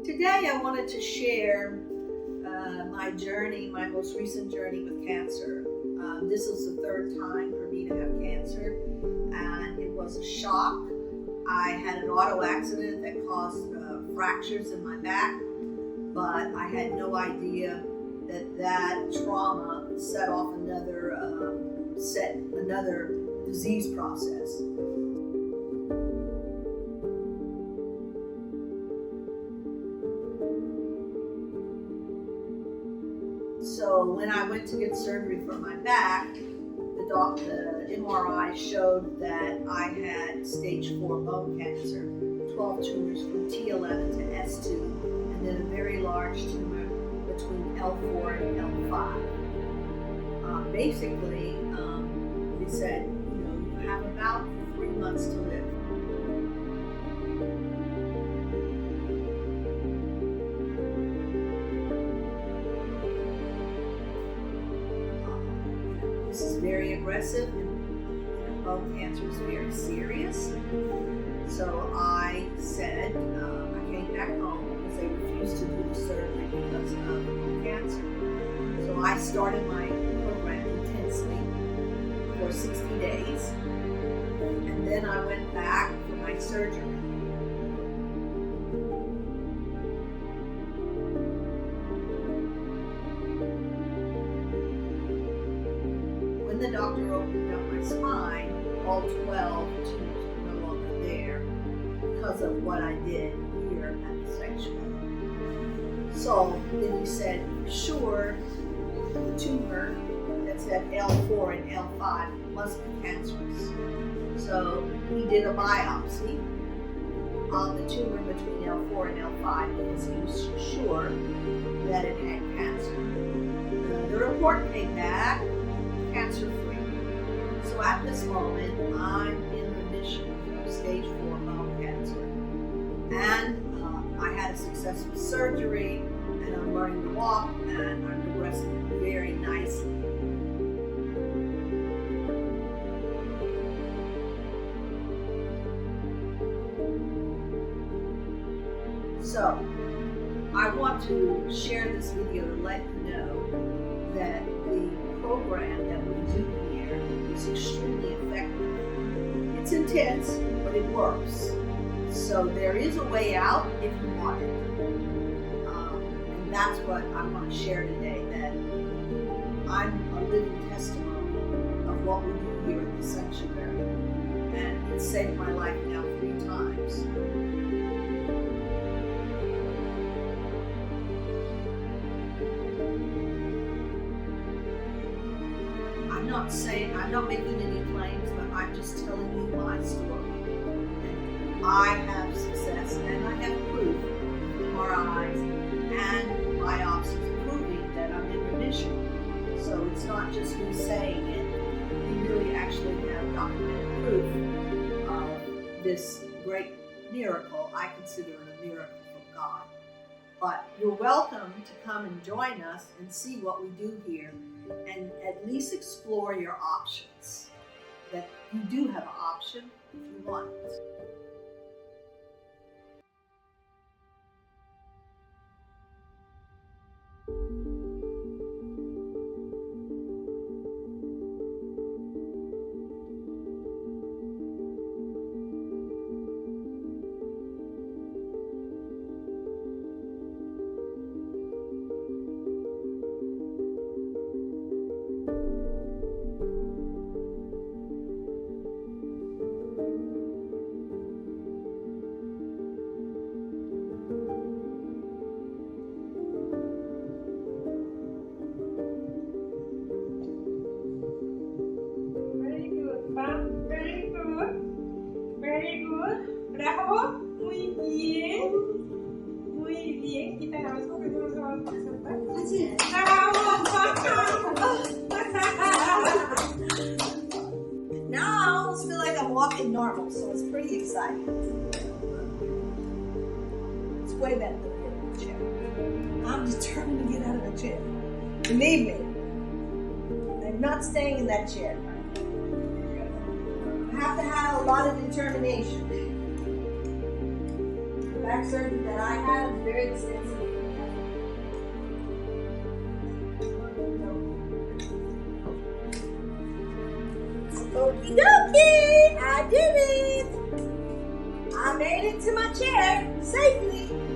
Today I wanted to share my journey, my most recent journey with cancer. This is the third time for me to have cancer, and it was a shock. I had an auto accident that caused fractures in my back, but I had no idea that trauma set off another disease process. So when I went to get surgery for my back, the MRI showed that I had stage 4 bone cancer, 12 tumors from T11 to S2, and then a very large tumor between L4 and L5. Basically, they said, you have about 3 months to live. This is very aggressive, and bone cancer is very serious. So I said, I came back home because they refused to do the surgery because of bone cancer. So I started my program intensely for 60 days, and then I went back for my surgery. When the doctor opened up my spine, all 12 tumors were no longer there because of what I did here at the sanctuary. So then he said, sure, the tumor that's at L4 and L5 must be cancerous. So he did a biopsy on the tumor between L4 and L5 because he was sure that it had cancer. The report came back cancer-free. So at this moment, I'm in remission from stage 4 bone cancer. And I had a successful surgery, and I'm learning to walk, and I'm progressing very nicely. So, I want to share this video to let you know that the program that we do here is extremely effective. It's intense, but it works. So there is a way out if you want it. And that's what I want to share today, that I'm a living testimony of what we do here at the sanctuary. And it saved my life now 3 times. I'm not making any claims, but I'm just telling you my story. And I have success, and I have proof, MRIs and biopsies proving that I'm in remission. So it's not just me saying it. We really actually have documented proof of this great miracle. I consider it a miracle from God. But you're welcome to come and join us and see what we do here, and at least explore your options. That you do have an option if you want it. Very good. Bravo. Muy bien. Muy bien. Quita algo que no se va a presentar. Now I almost feel like I'm walking normal, so it's pretty exciting. It's way better than getting in the chair. I'm determined to get out of the chair. Believe me, I'm not staying in that chair. I have to have a lot of determination. back surgery that I had is very extensive. Okie dokie, I did it. I made it to my chair safely.